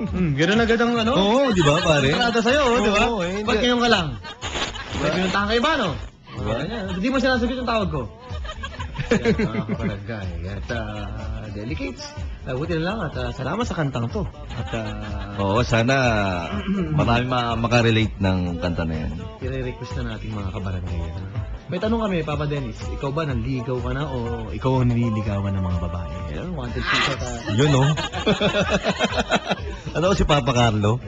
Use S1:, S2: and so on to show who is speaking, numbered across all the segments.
S1: Gano'n agad ang ano?
S2: Oo, di ba, pare?
S1: Parada sa'yo, di ba?
S2: Oo, eh,
S1: Ba't ngayon ka lang? May pinuntahan ka iba, no?
S2: Diba?
S1: Hindi mo sinasagot yung tawag ko. Yan, mga kabarangay. At, delicates. Buti na lang at salamat sa kantang to. At,
S2: Oo, sana marami makarelate ng kanta na yan.
S1: i-request na natin mga kabarangay. May tanong kami, Papa Dennis. Ikaw ba nanligaw ka na o ikaw ang nililigawan ng mga babae? Yan, wanted to sa...
S2: Yun, no? Ano si Papa Carlo?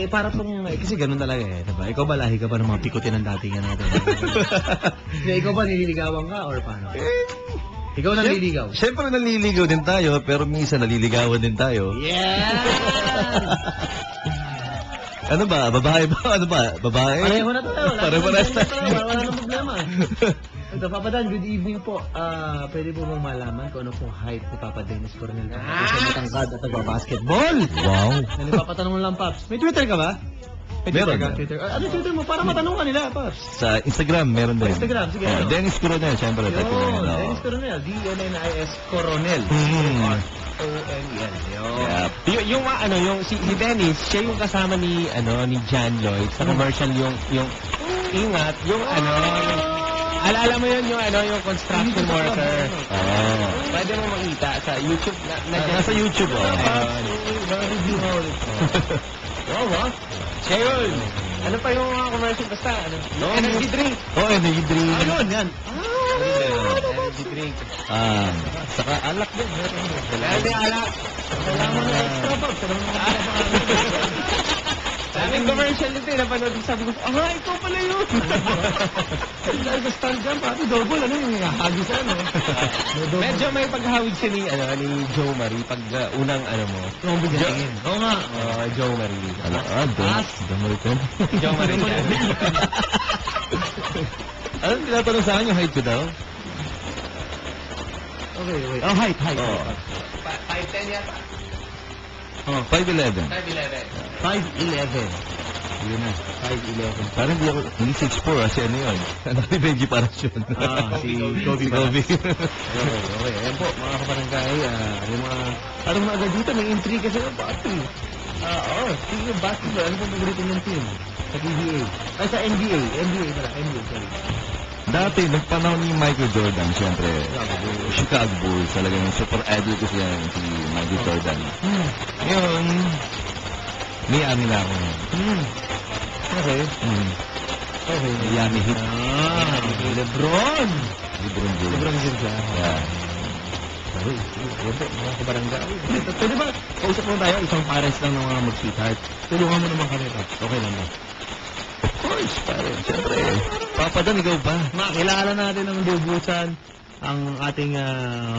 S1: Para pong, kasi ganun talaga eh, diba? Ikaw ba lahi ka ba ng mga pikutin ng datingan natin? Ikaw ba nililigawan ka or paano? Ikaw naliligaw?
S2: Siyempre naliligaw din tayo, pero minsan naliligawan din tayo.
S1: Yeah!
S2: Ano ba? Babae ba? Ano ba? Babae?
S1: Pareho na tayo.
S2: Pareho na tayo.
S1: Wala nang problema. Ito, Papa Dan, good evening po. Pwede po mong malaman kung ano pong height ni Papa Dennis Coronel Tangkad sa matangkad at nagbabasketball?
S2: Wow.
S1: Ano papatanong mo lang, Paps? May Twitter ka ba? May
S2: Meron.
S1: Twitter ka? Twitter. Ano Twitter mo? Para matanong ka nila, Paps.
S2: Sa Instagram, meron din.
S1: Instagram, sige.
S2: Oh, Dennis Coronel, siyempre.
S1: Yun,
S2: type mo yun, oh.
S1: Dennis Coronel. D-N-N-I-S Coronel. O-N-E-L. Yun.
S2: Yeah.
S3: Yung si Dennis, siya yung kasama ni John Lloyd sa commercial yung ingat, alala mo yun yung construction worker.
S2: Oh.
S3: Pwede mo makita sa YouTube
S2: Nasa YouTube, oh.
S1: Mga review mo ulit. Wow, ha?
S3: Siya yun. Ano pa yung mga commercial basta energy drink.
S2: Oh, energy drink.
S1: Ayun, yan.
S3: Energy drink.
S2: Saka alak din.
S3: Hindi alak.
S1: Kailangan na extra, Paps.
S3: Daming commercial nito eh. Napanood ko, sabi ko, ikaw pala yun.
S1: Dahil sa star jump, pati double, yung hagisan, no?
S3: Medyo may paghawig siya ni Joe Marie pag unang mo.
S1: Yung bigyan. Oo nga.
S3: Joe Marie.
S2: Damaritan.
S3: Joe Marie.
S2: Ano tinatanong sa akin yung height ko daw?
S1: Okay. Oh, height.
S2: Oo.
S3: 5'10 yata.
S2: 5'11".
S1: 5'11".
S2: Yun na.
S1: 5'11".
S2: Parang hindi 6'4", kasi ano yun? Ano ni Benji Parasyon?
S1: Si Kobe. Okay. Ayan po, mga kabarangay, yung mga... Parang agad dito, may intrigue kasi ng pati. Speaking of basketball, ano po paborito ng team? Sa PBA. Ay, sa NBA. NBA, sorry.
S2: Dati, nung panahon ni Michael Jordan, siyempre, Chicago Bulls, talaga yung super idol ko siya, si Michael Jordan. Ngayon, Miami na ako.
S1: Okay.
S2: Miami Heat.
S1: Lebron
S2: Bulls.
S1: Lebron din siya.
S2: Yeah.
S1: Yan po, mga kabarangay. Pwede ba, kausap mo tayo, isang pares lang ng mga mag-sweetheart. Tulungan mo naman kami, Paps. Okay lang ba?
S2: Of course, pare. Siyempre. Papa Dan, ikaw ba?
S1: Makilala natin ng lubusan ang ating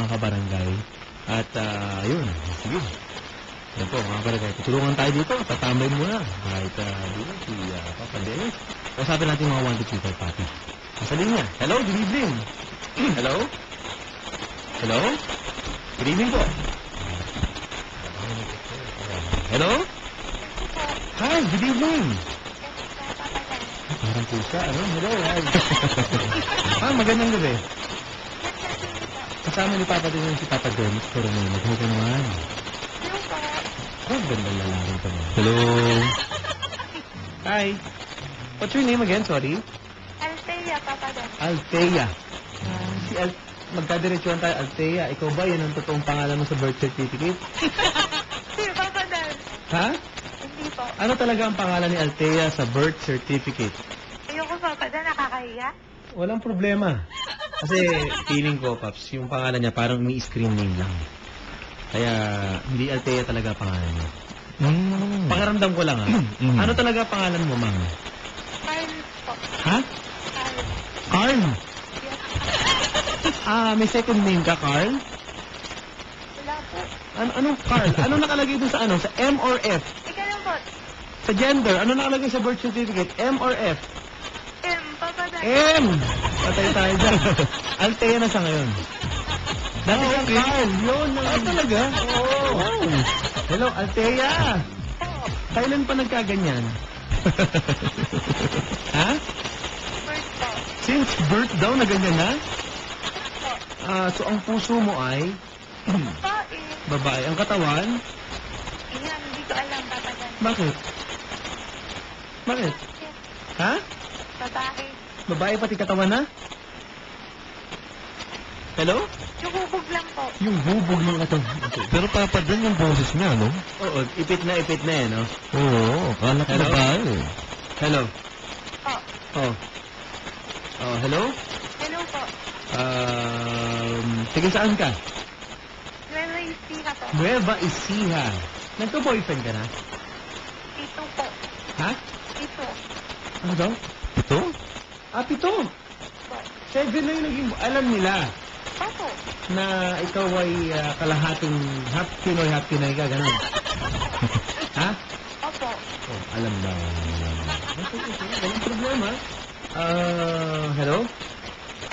S1: kabarangay. At yun, sige. Yan po, mga kabarangay. Tutulungan tayo dito. Tatambay muna. Kahit dito, si Papa Dennis. Kausapin natin mga 1 to 3 5 papi. Sa linya. Hello, good evening. Hello? Hello? Good evening po. Hello? Hi, good evening. Parang pusa, Hello, hi. Magandang gabi. Kasama ni Papa din si Papa Dennis Coronel. Magkano ka naman? Gandang lalaki pa naman.
S2: Hello.
S1: Hi. What's your name again? Sorry?
S4: Althea, Papa Dan.
S1: Althea. Magkadiretsuhan tayo, Althea. Ikaw ba? Yan ang totoong pangalan mo sa birth certificate?
S4: Hindi, Papa Dan.
S1: Ha?
S4: Hindi po.
S1: Ano talaga ang pangalan ni Althea sa birth certificate?
S4: Ayoko, Papa Dan. Nakakahiya.
S1: Walang problema. Kasi feeling ko, Paps, yung pangalan niya parang ni-screen name lang. Kaya hindi Althea talaga pangalan niya. Pangaramdam ko lang, ha? Ano talaga pangalan mo, ma'am?
S4: Carl po.
S1: Ha?
S4: Carl.
S1: Carl?
S4: Yes.
S1: May second name ka, Carl?
S4: Wala po.
S1: Anong Carl? Ano nakalagay dun sa ano? Sa M or F?
S4: Ikaw lang po.
S1: Sa gender, ano nakalagay sa birth certificate? M or F?
S4: M, Papa Dan.
S1: M! Patay tayo dyan. Althea na siya ngayon. Dati siyang Carl. Yun. Talaga? Oo. Wow. Hello, Althea. Kailan pa nagkaganyan? Ha?
S4: Bird po.
S1: Since birth daw na ganyan na?
S4: Po.
S1: So ang puso mo ay
S4: Babae.
S1: Babae. Ang katawan?
S4: Yan, hindi ko alam, Papa Dan.
S1: Bakit? Bakit? Ha?
S4: Babae.
S1: Babae pati katawan na? Hello?
S4: Yung hubog lang po.
S1: Yung hubog ng katawan. Okay.
S2: Pero Papa Dan yung boses niya, no?
S1: Oo, ipit na no?
S2: Oo, kala ko
S1: Hello?
S2: babae.
S1: Hello?
S4: Po.
S1: Oh. Oh, hello?
S4: Hello po.
S1: Taga saan ka?
S4: Nueva Ecija po.
S1: Nueva Ecija. Nagka-boyfriend ka na?
S4: Ito po.
S1: Ha?
S4: Ito.
S1: Ano daw?
S2: Ito?
S1: Pito.
S4: Po.
S1: 7 na yung naging... Alam nila
S4: Opo.
S1: na ikaw ay kalahating half Pinoy, half Pinay ka, ganun. Ha?
S4: Opo.
S1: Oh, alam daw. Walang problema. Hello?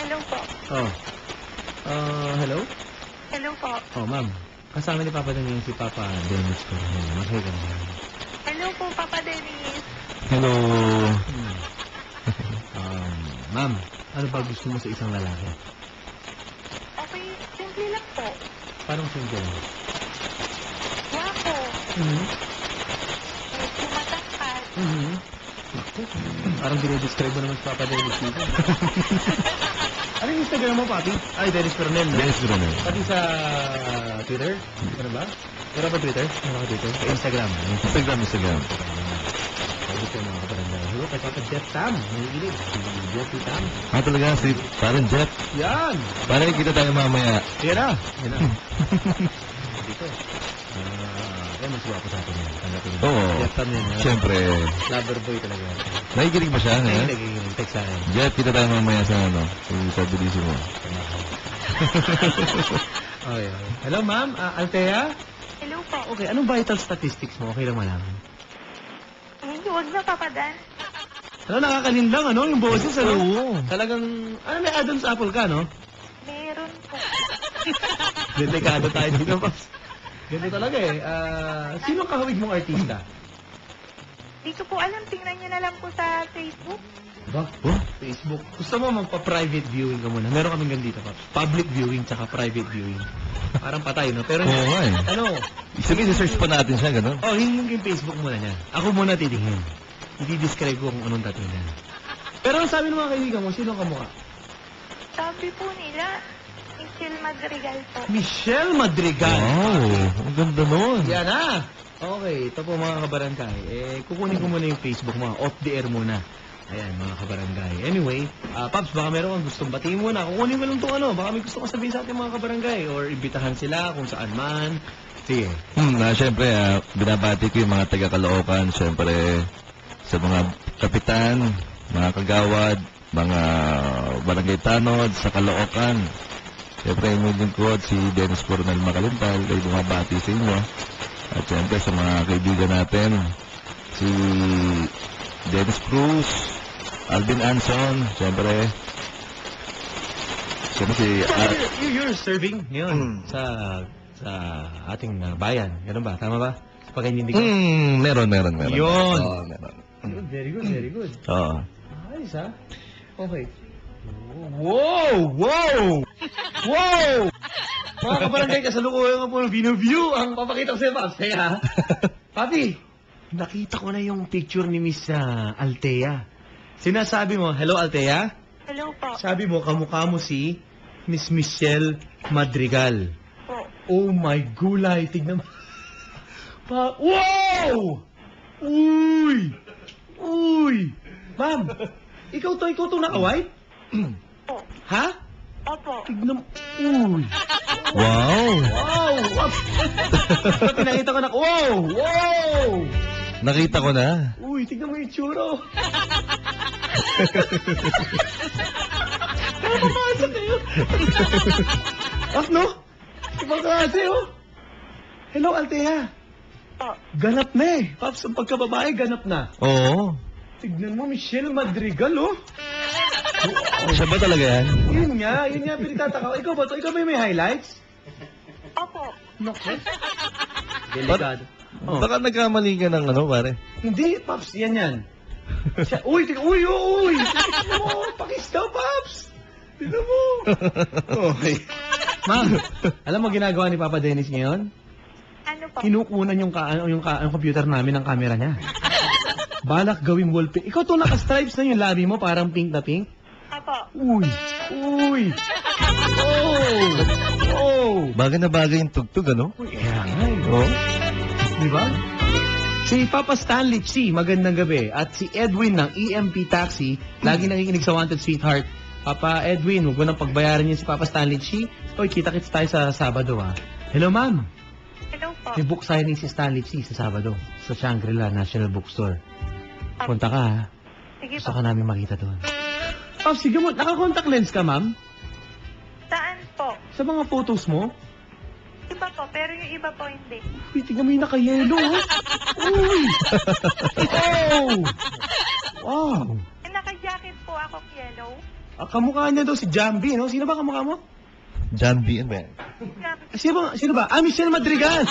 S4: Hello po.
S1: Oh. Hello?
S4: Hello po.
S1: Oh, ma'am. Kasama ni Papa Daniel si Papa Dennis ko. Makinig ka naman.
S4: Hello po, Papa Dennis.
S2: Hello.
S1: Ma'am, ano ba gusto mo sa isang lalaki?
S4: Okay, simple lang po.
S1: Parang single.
S4: Wapo.
S1: Mhm.
S4: Medyo matangkad.
S1: Mhm. Naku. Parang dinidescribe mo naman si Papa Dennis dito. Ano yung Instagram mo, Papi? Ay, Dennis Coronel. no?
S2: Dennis Coronel.
S1: Pati sa Twitter? Ano ba? Meron ba Twitter? Meron ka Twitter? Sa Instagram.
S2: Instagram.
S1: Sabi ko mga kabarangay. Hello, kay Papa Jeff Tam. Nangigilig. Si Jeffy Tam.
S2: Ah, talaga, si parang Jet.
S1: Yan!
S2: Parang kita tayo mamaya.
S1: Yan na. Yan na. Dito. Kaya mas guwapo sa atin yan. Tanggapin mo.
S2: Oo.
S1: Jeff Tam yan.
S2: Siyempre.
S1: Lover boy talaga.
S2: Nakikinig ba siya?
S1: Ay,
S2: Eh?
S1: nagigilig. Text sa akin.
S2: Jet, kita tayo mamaya sa ano. Sa Bellissimo.
S1: Okay. Hello, ma'am. Althea?
S4: Hello po.
S1: Okay, anong vital statistics mo? Okay lang malaman.
S4: Ay, huwag na, Papa Dan.
S1: Ano, nakakalinlang, ano? Yung boses, ano?
S2: Oo.
S1: Talagang, ano, may Adam's apple ka, no?
S4: Meron po.
S1: Delikado tayo dito, Paps. Ganito talaga eh. Sino kahawig mong artista?
S4: Di ko po alam. Tingnan niyo na lang po sa Facebook.
S1: Ba? Facebook. Gusto mo magpa-private viewing ka muna? Meron kaming ganito, Paps. Public viewing tsaka private viewing. Parang patay, no? Pero,
S2: Oo nga eh.
S1: ano?
S2: Sabihin, search pa natin siya, gano'n.
S1: Oh, hindi yung Facebook muna niya. Ako muna titingin. Hindi describe ko kung anong tatingnan. Pero ang sabi ng mga kaibigan mo, sino ang kamukha?
S4: Sabi po nila, Michelle Madrigal po.
S1: Michelle Madrigal.
S2: Wow, ang ganda nun.
S1: Yan na. Okay, ito po mga kabarangay. Kukunin ko muna yung Facebook mo. Off the air muna. Ayan, mga kabarangay. Anyway, Paps, baka meron kang gustong batiin muna. Kukunin ko lang itong ano. Baka may gusto kang sabihin sa ating mga kabarangay. Or imbitahan sila kung saan man. Sige.
S2: Siyempre, binabati ko yung mga taga-Caloocan. Siyempre, sa mga kapitan, mga kagawad, mga barangay tanod sa Caloocan. Siyempre, yung lingkod, si Dennis Coronel Macalintal, ay bumabati sa inyo. At siyempre, sa mga kaibigan natin, si Dennis Cruz, Alvin Anson, siyempre si...
S1: You're serving ngayon sa ating bayan. Ganun ba? Tama ba? Pagkainindi ko.
S2: meron.
S1: Yun.
S2: Oo, meron.
S1: Very good, very good.
S2: Oo.
S1: Ayos ha? Okay. Wow! Wow! Wow! Mga kabarangay, kasalukuyan ko po ng view ang papakita ko sa iyo, Paps. Kaya, Papi, nakita ko na yung picture ni Miss Althea. Sinasabi mo, hello Althea?
S4: Hello po.
S1: Sabi mo, kamukha mo si Miss Michelle Madrigal.
S4: Po.
S1: Oh my gulay, tignan mo. Wow! Uy! Uy! Ma'am, ikaw to nakaway?
S4: Po.
S1: Ha?
S4: Opo.
S1: Tignan mo. Uy!
S2: Wow!
S1: Wow! Ba't pinakita ko na, wow! Wow!
S2: Nakita ko na.
S1: Uy, tignan mo yung tsura. Nakapapasa kayo. No? Ibang kasi, oh. Hello, Althea.
S4: Po.
S1: Ganap na eh. Paps, ang pagkababae, ganap na.
S2: Oo.
S1: Tignan mo, Michelle Madrigal, oh.
S2: Siya ba talaga yan?
S1: Yun nga, pinagtataka ko. Ikaw ba to? Ikaw ba may highlights?
S4: Opo.
S1: Naku. Delikado. Oh.
S2: Baka nagkamali ka ng ano, pare.
S1: Hindi, Paps, yan. Uy, uy! Tignan mo, pakis daw, Paps. Tignan mo. Okay. Ma'am, alam mo ginagawa ni Papa Dennis ngayon?
S4: Ano po?
S1: Kinukunan yung computer namin ng camera niya. Balak gawing wallpaper. Ikaw to naka-stripes na yung labi mo, parang pink na pink.
S4: Apo.
S1: Uy! Uy! Oh! Oh!
S2: Bagay na bagay yung tugtog, ano?
S1: Uy, kaya nga eh.
S2: Oo.
S1: Di ba? Si Papa Stanley C, magandang gabi. At si Edwin ng EMP Taxi, lagi nakikinig sa Wanted Sweetheart. Papa Edwin, huwag mo nang pagbayaran niya si Papa Stanley C. Oy, kita-kits tayo sa Sabado, ha? Hello, ma'am.
S4: Hello po.
S1: May book signing si Stanley C sa Sabado sa Shangri-La National Bookstore. Punta ka, ha?
S4: Sige
S1: Gusto
S4: po.
S1: ka namin makita doon. Oh, sige mo, naka-contact lens ka, ma'am?
S4: Saan po?
S1: Sa mga photos mo?
S4: Iba po, pero yung iba po hindi.
S1: Uy, tingnan mo yung naka-yellow, ha? Uy! Oh! Wow!
S4: Naka-jacket po ako, yellow.
S1: Kamukha niya daw si Jambi, no? Sino ba kamukha mo?
S2: John B. Ano ba yan?
S1: Sino ba? Michelle Madrigal!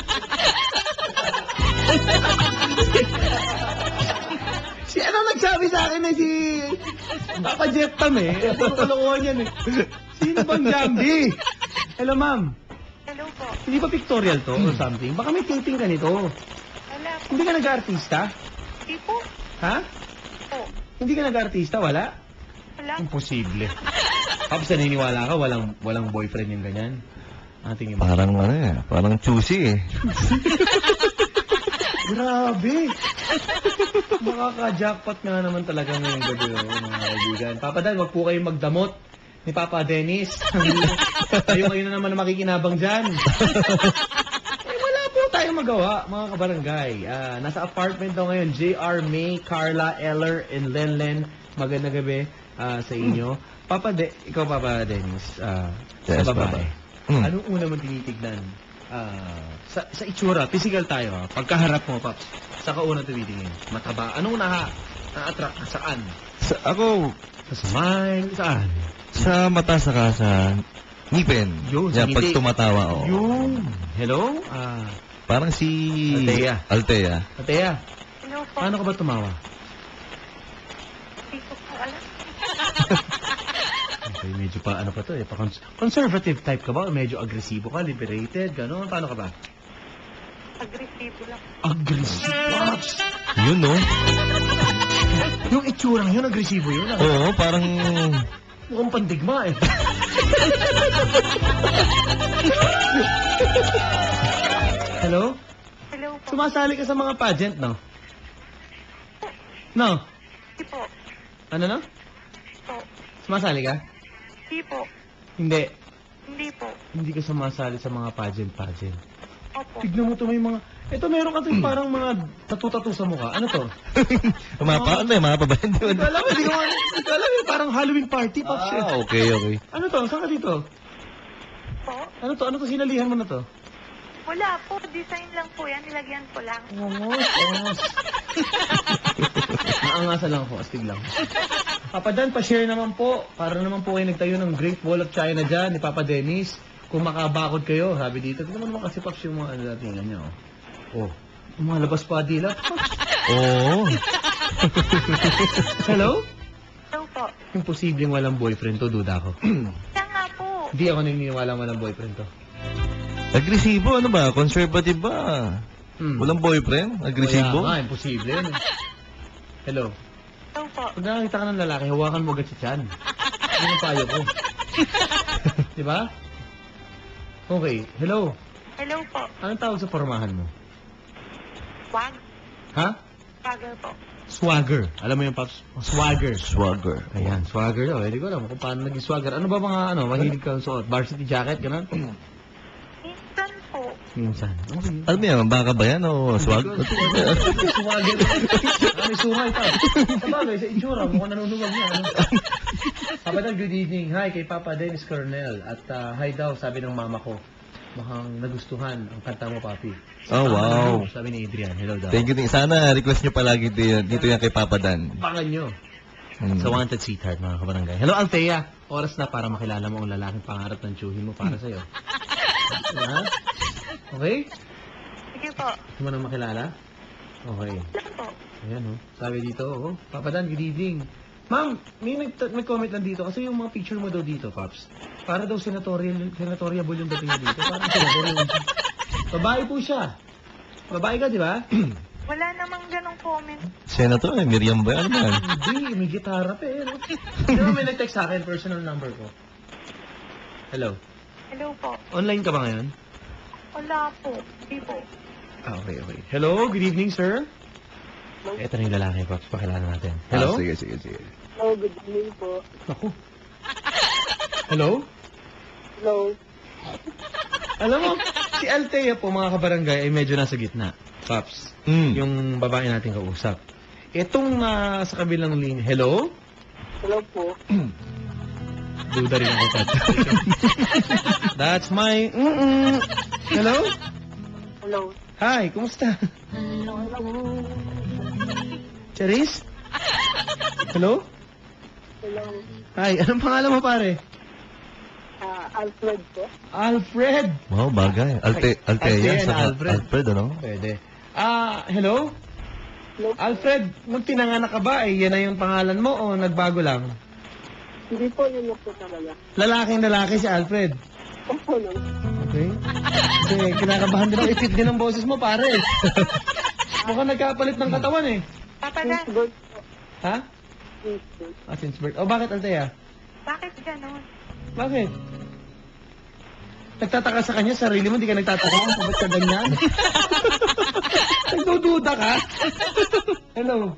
S1: Si ano nagsabi sa akin na si Papa Jeff Tam eh. Puro kalokohan yan eh. Sino bang Jambi? Hello, ma'am.
S4: Hello po.
S1: Hindi ba pictorial to or something? Baka may taping ka nito.
S4: Wala po.
S1: Hindi ka nag-artista?
S4: Hindi po.
S1: Ha?
S4: Po.
S1: Hindi ka nag-artista? Wala?
S4: Wala.
S1: Imposible. Kapag naniniwala ka, walang boyfriend yung ganyan. Ating iba.
S2: Parang ano eh, parang choosy eh.
S1: Grabe! Makaka-jackpot nga naman talaga ngayong gabi, mga kaibigan. Papa Dan, wag po kayong magdamot ni Papa Dennis. Kayo na naman na makikinabang dyan. Wala po tayong magawa, mga kabarangay. Nasa apartment daw ngayon, JR, May, Carla, Eller, and Lenlen. Magandang gabi sa inyo. Ikaw, Papa Dennis,
S2: Yes,
S1: sa babae.
S2: Papa.
S1: Anong una mong tinitignan? Sa itsura, physical tayo, ha? Pagkaharap mo, Paps, sa kauna tumitingin, mataba. Anong na-attract ka? Saan?
S2: Ako,
S1: Sa smile? Saan?
S2: sa mata saka sa ngipin.
S1: Yun, sa
S2: Yan, pag
S1: ngiti.
S2: tumatawa, oo.
S1: Yung, hello?
S2: Parang si...
S1: Althea.
S2: Althea.
S1: Ateya,
S4: Hello po.
S1: paano ka ba tumawa?
S4: Hindi ko po alam.
S1: Okay, medyo pa, ano pa to eh, conservative type ka ba? O medyo agresibo ka, liberated, gano'n? Paano ka ba?
S4: Agresibo lang.
S1: Aggressive, Paps!
S2: Yun, no?
S1: Yung itsurang yun, agresibo yun.
S2: Oo, parang...
S1: Mukhang pandigma eh. Hello?
S4: Hello po.
S1: Sumasali ka sa mga pageant, no? No?
S4: Hindi po.
S1: Ano, no?
S4: Po.
S1: Sumasali ka?
S4: Hindi po.
S1: Hindi.
S4: Hindi po.
S1: Hindi ka sumasali sa mga pageant.
S4: Opo.
S1: Tignan mo to, may mga... Ito, meron ka to yung parang mga tatu-tatu sa mukha. Ano to?
S2: Ano eh, mga pabayan.
S1: Hindi ko alam, hindi ko alam yung parang Halloween party, Pops.
S2: Ah, okay, okay.
S1: Ano to? Saan ka dito?
S4: Po.
S1: Ano to? Ano to? Sinalihan mo na to?
S4: Wala po. Design lang po yan. Nilagyan ko lang.
S1: Ongos. Naangasa lang ako, astig lang. Papa Dan, pa-share naman po. Para naman po kayo nagtayo ng Great Wall of China dyan, ni Papa Dennis. Kung makabakod kayo, sabi dito. Tignan mo naman kasi, Pops, yung mga datingan niya, oh. Oh, yung mga labas pa dila.
S2: Oo.
S1: Hello?
S4: Hello po.
S1: Yung posibleng walang boyfriend to, duda ko.
S4: Siya nga po.
S1: Hindi ako naniniwala walang boyfriend to.
S2: Agresibo, ano ba? Conservative ba? Walang boyfriend? Agresibo?
S1: Kaya nga, imposible yun. Hello?
S4: Hello po.
S1: Pag nakakita ka ng lalaki, hawakan mo agad si Chan. Yun ang payo ko. Diba? Okay, hello.
S4: Hello po.
S1: Anong tawag sa pormahan mo?
S4: Wag.
S1: Ha?
S4: Wagger po.
S1: Swagger. Alam mo yung Pops? Swagger.
S2: Swagger.
S1: Ayan, swagger daw. Hindi ko alam kung paano naging swagger. Ano ba mga mahilig kang suot? Varsity jacket, gano'n?
S4: Minsan po.
S1: Minsan. Okay.
S2: Alam mo yan, baka ba yan o swag?
S1: Swagger. May sungay pa. Sabagay, sa itsura, mukhang nanunuwag niya. Ano? Papa Dan, good evening. Hi kay Papa Dennis Coronel. At hi daw, sabi ng mama ko. Mukhang nagustuhan ang kanta mo, Papi.
S2: Oh, wow.
S1: Sabi ni Adrian. Hello daw.
S2: Thank you. Sana request nyo palagi dito yan kay Papa Dan.
S1: Bangan nyo.
S2: Hmm.
S1: Sa Wanted Sweetheart, mga kabarangay. Hello, Althea. Oras na para makilala mo ang lalaking pangarap ng tsuhin mo para sa'yo. Ha? Okay?
S4: Sige po.
S1: Gusto mo na makilala? Okay.
S4: Lang po.
S1: Ayan, oh. Sabi dito, oh. Papa Dan, good evening. Ma'am, may comment lang dito kasi yung mga picture mo daw dito, Pops. Para daw senatoriable yung dating mo dito. Parang senatorial. Babae po siya. Babae ka, di ba?
S4: Wala namang ganong comment.
S2: Senator, Miriam ba? Ano ba yan?
S1: Hindi, may gitara pa eh. No? Di ba may nag-text sa akin, personal number ko? Hello?
S4: Hello po.
S1: Online ka ba ngayon?
S4: Wala po. Hindi po.
S1: Okay. Hello, good evening, sir. Ito na yung lalaki, Pops. Pakilala natin. Hello?
S2: Sige.
S5: Hello, good evening po.
S1: Ako. Hello?
S5: Hello.
S1: Alam mo, si Althea po, mga kabarangay, ay medyo nasa gitna. Pops. Yung babae natin kausap. Itong sa kabilang linya. Hello?
S5: Hello po.
S1: Duda rin ako, Pops. That's my... Hello?
S5: Hello.
S1: Hi, kumusta? Charis? Hello?
S5: Hello.
S1: Hi, anong pangalan mo, pare?
S5: Alfred po.
S1: Alfred!
S2: Wow, bagay. Althea
S1: Althea
S2: sa
S1: na Alfred.
S2: Alfred, ano?
S1: Pwede. Hello?
S5: Hello.
S1: Alfred, nung pinanganak ka ba, yan na yung pangalan mo o nagbago lang?
S5: Hindi po, yun na po talaga.
S1: Lalaking lalaki si Alfred.
S5: Opo lang.
S1: Okay. Kasi kinakabahan din ako, ipit din ang boses mo, pare. Mukhang nagkapalit ng katawan eh.
S4: Papa
S5: Since
S4: Dan,
S5: birth po.
S1: Ha?
S5: Since birth.
S1: Since birth. Bakit, Althea?
S4: bakit ganon?
S1: Bakit? Nagtataka sa kanya, sarili mo, hindi ka nagtataka. Ba't ka ganyan? Nagdududa ka? Hello.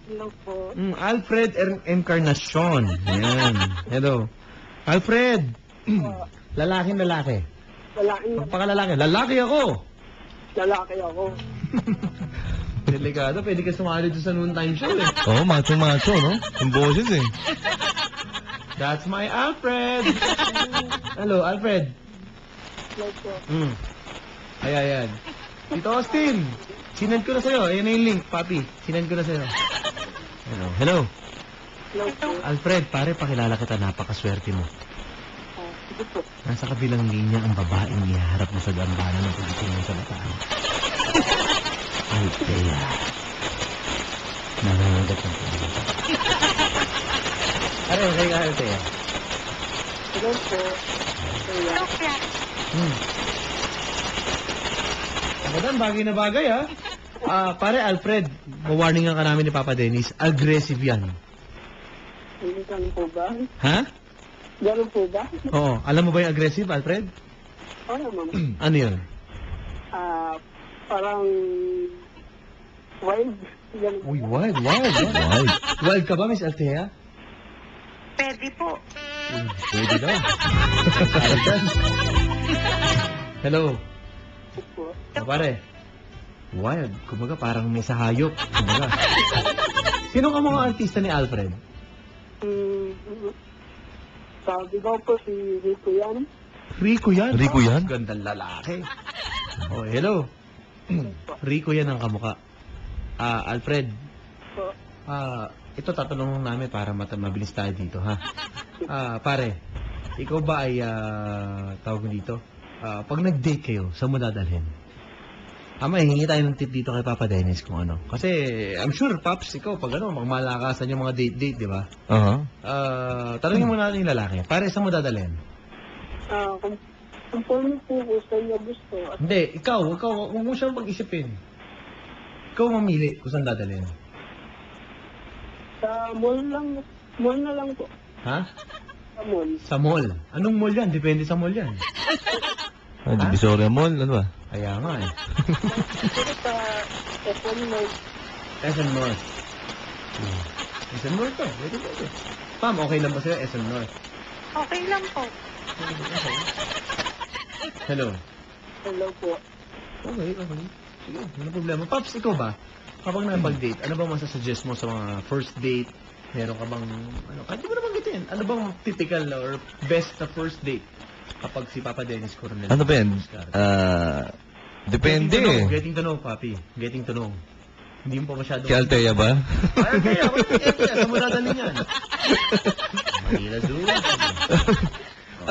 S5: Hello po.
S1: Alfred Encarnacion. Yan. Hello. Alfred. Lalaking lalaki. Pagpakalalaki. Lalaki ako.
S5: Lalaki ako.
S1: Delikado. Pwede ka sumali doon sa noontime show eh.
S2: Oo, macho-macho, no? Yung boses eh.
S1: That's my Alfred. Hello, Alfred.
S5: Hello po.
S1: Ayan. Tito Austin. Sinend ko na sa'yo. Ayan na yung link, papi. Sinend ko na sa'yo. Hello.
S5: Hello po.
S1: Alfred, pare, pakilala kita. Napakaswerte mo.
S5: Sige po.
S1: Nasa kabilang linya ang babaeng iharap mo sa gambana ng pagdating mo sa bataan. Althea. Nangangagat ng pagdating. Okay ka, Althea.
S5: Hello po.
S4: Hello, Kuya.
S1: Madam, bagay na bagay, ha? Pare, Alfred, mawarningan ka namin ni Papa Dennis. Aggressive yan.
S5: Hindi ganun po ba?
S1: Ha?
S5: Ganun po ba?
S1: Oo. Alam mo ba yung aggressive, Alfred?
S5: Oo naman.
S1: Ano yun?
S5: Parang wild. Ganun po.
S1: Uy, wild. Wild ka ba, Miss Althea?
S4: Pwede po.
S1: Pwede daw. Hello.
S5: po.
S1: Pare. Wild. Kumbaga parang may sahayop. Kumbaga. Sino ka mga artista ni Alfred?
S5: Sabi ko po si Rico yan.
S1: Rico yan.
S2: Rico yan?
S1: Gandang lalaki. Oh, hello. Rico yan ang kamukha. Alfred.
S5: Po.
S1: Ito tatanungin namin para mabilis tayo dito, ha? Pare, ikaw ba ay tawag mo dito? Pag nag-date kayo, saan mo dadalhin? Hingi tayo ng tip dito kay Papa Dennis kung ano. Kasi, I'm sure, Paps, ikaw, pag magmalakasan yung mga date-date, di ba? Tanungin mo natin yung lalaki. Pare, saan mo dadalhin?
S5: Kung paano po kung saan niya gusto. At
S1: Hindi, ikaw, huwag mo siyang pag-isipin. Ikaw mamili kung saan dadalhin.
S5: sa mall na lang po.
S1: Ha?
S5: Sa mall.
S1: Sa mall. Anong mall yan? Depende sa mall yan.
S2: Divisoria Mall, ano ba?
S1: Kaya nga eh.
S5: Pero sa FM Mall,
S1: SM North. SM North to. Pwede. Pam, okay lang ba sa'yo SM North?
S4: Okay lang po.
S1: Hello.
S5: hello po.
S1: Okay. Sige, wala problema. Paps, ikaw ba? Kapag napag-date, ano bang masasuggest mo sa mga first date? Meron ka bang, kahit di mo naman gitin, ano bang typical or best na first date? Kapag si Papa Dennis Coronel.
S2: Ano ba yan? Depende eh.
S1: Getting to know, papi. Getting to know. Hindi mo pa masyado...
S2: Kay Althea ba?
S1: Althea, saan mo dadalhin yan? Manila Zoo.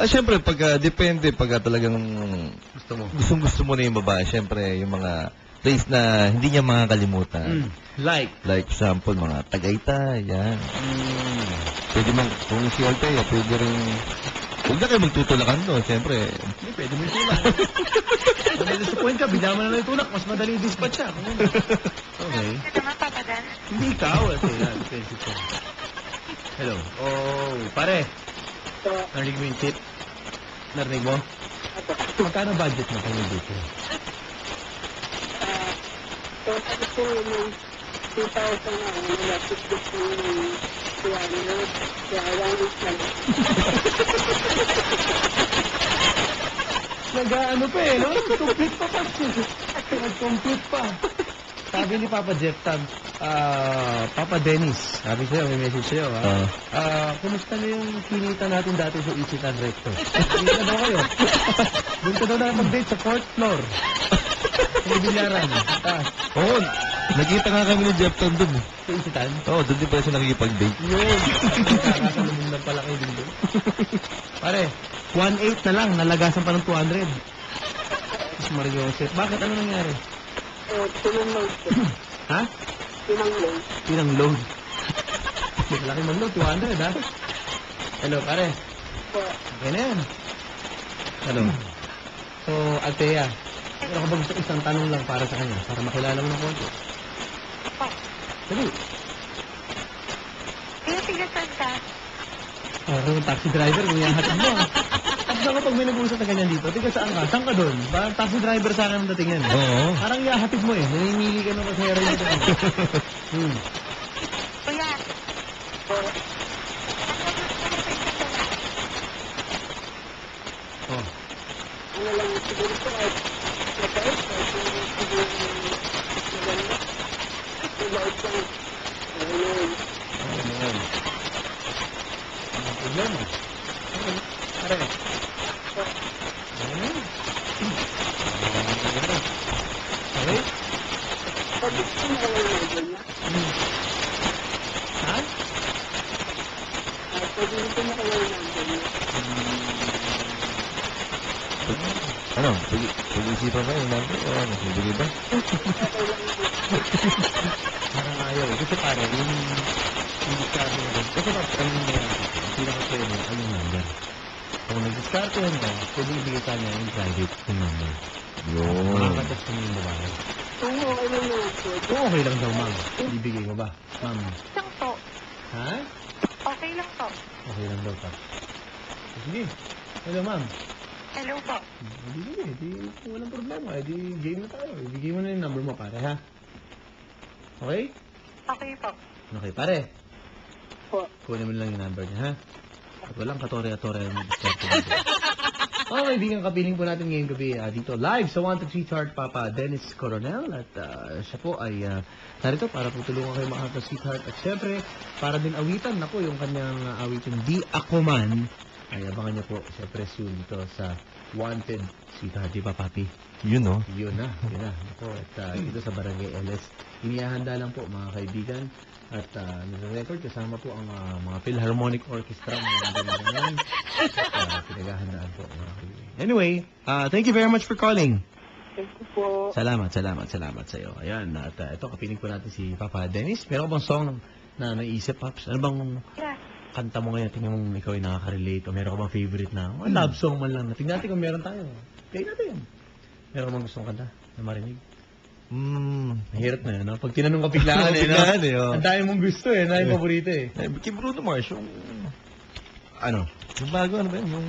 S2: Siyempre, depende, talagang
S1: Gusto mo.
S2: gusto mo na yung babae, siyempre, yung mga place na hindi niya makakalimutan.
S1: Like?
S2: Like, example, mga Tagaytay, yan. Pwede man, kung si Althea, pwede rin Huwag na kayo magtutulakan doon, siyempre.
S1: Hindi, pwede mo yung tulak. Kung na-disappoint ka, bigyan mo na lang yung tulak. Mas madali yung dispatch siya. Okay.
S4: Ito naman, Papa Dan.
S1: Hindi ikaw. Ito yan. Hello. Oh, pare. Narinig mo yung tip? Narinig mo? Magkano budget mo kayo dito?
S5: Tapos po yung 2,000 na, malapit ko po yung piano. Kaya lang lang.
S1: Nag-ano pa eh, no? Complete pa pa. Nag-complete pa. Sabi ni Papa Jeff Tab, Papa Dennis, sabi sa'yo, may message sa'yo, ha? Kumusta na yung kinita natin dati sa Isitan Recto? Kinita daw kayo. Doon ka daw na mag-date sa 4th floor. Sa Bilyaran.
S2: Oo, nakita nga kami ni Jefton doon.
S1: Sa Isitan?
S2: Oo, doon din pala siya nakikipag-date.
S1: Yun. Nakakalamang na pala kayo din doon. Pare, 1.8 na lang, nalagasan pa ng 200. Mas Mario Joseph. Bakit? Ano nangyari?
S5: Pinang-load po.
S1: Ha?
S5: Pinang-load.
S1: Pinang load. Malaki mang load, 200 ha? Hello, pare.
S5: Po.
S1: Okay na yan. Hello. So, Althea, meron ka ba gusto isang tanong lang para sa kanya? Para makilala mo ng konti.
S4: Po.
S1: Dali.
S4: Kaya tigasan ka.
S1: Yung taxi driver, kung yahatid mo. Tapos ako pag may nag-uusap na ganyan dito, tiga saan ka? Saan ka doon? Parang taxi driver sa akin ang dating yan.
S2: Oo.
S1: Parang yahatid mo eh. Namimili ka ng pasahero nito.
S4: Kuya,
S5: Po.
S1: Oh.
S5: Ano lang siguro po ay mabait. Siguro maganda. Mabait lang. Ayun.
S1: Ano yan? Ang problema. Okay. Pare. Ano? Okay?
S5: Pag gusto mo ko lang ganyan.
S1: Ha?
S5: Pag gusto mo ko lang ganyan.
S2: Ano, pag-isipan ba yung number? O ano, sibili ba?
S1: Parang ayaw. Kasi pare, yung discarte na rin. Kasi bakit ang pinaka-pwede ay yung number. Kung nag-discarte yan ba, pwede ibigay sa niya yung private yung number.
S2: Yun.
S1: Makakatas ko yung babae.
S5: Kung okay lang naman po.
S1: Kung okay lang daw, ma'am. Ibigay mo ba? Ma'am.
S4: lang po.
S1: Ha?
S4: Okay lang po.
S1: Okay lang daw pa. Sige. Hello, ma'am.
S4: Hello po.
S1: Di walang problema. Di game na tayo. Ibigay mo na yung number mo, pare, ha? Okay?
S4: Okay po.
S1: Okay, pare.
S5: Po.
S1: Kunin mo lang yung number niya, ha? At walang katore-atore ang discarte natin. Okay, kaibigan, kapiling po natin ngayong gabi dito live sa 1 to 3 chart, Papa Dennis Coronel. At siya po ay narito para po tulungan kayo makakita sweetheart. At syempre, para din awitan, naku, yung kanyang awitin, Di Ako Man, ay abangan niyo po, syempre, soon dito sa Wanted Sweetheart. Di ba, papi?
S2: Yun, no?
S1: Yun na, yun na. Ako, at dito sa Barangay LS, inihahanda lang po mga kaibigan. At nag-record kasama po ang mga Philharmonic Orchestra. Mga pinaghahandaan po mga kaibigan. Anyway, thank you very much for calling.
S5: Thank you po.
S1: Salamat sa iyo. Ayan, at ito, kapiling po natin si Papa Dennis. Meron ka bang song na naisip, Paps? Ano bang
S4: Yeah.
S1: kanta mo ngayon? Tingnan mo ikaw ay nakaka-relate. O meron ka bang favorite na love song man lang? Tingnan natin kung meron tayo. Kaya natin. Meron ka bang gustong kanta na marinig? Mahirap na yun, no? Pag tinanong ka biglaan, eh, no?
S2: Biglaan, eh, oh.
S1: Ang dami mong gusto, eh. Ang dami paborito, eh.
S2: Kay Bruno Mars, yung...
S1: Ano?
S2: Yung bago, ano ba yun? Yung...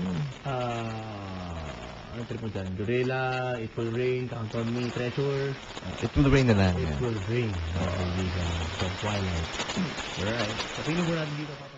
S1: Ano trip mo dyan? Gorilla, It Will Rain, Count on Me, Treasure.
S2: It Will Rain na lang.
S1: It
S2: yan.
S1: Will Rain. From Twilight. Alright. Kapiling mo natin dito, Papa.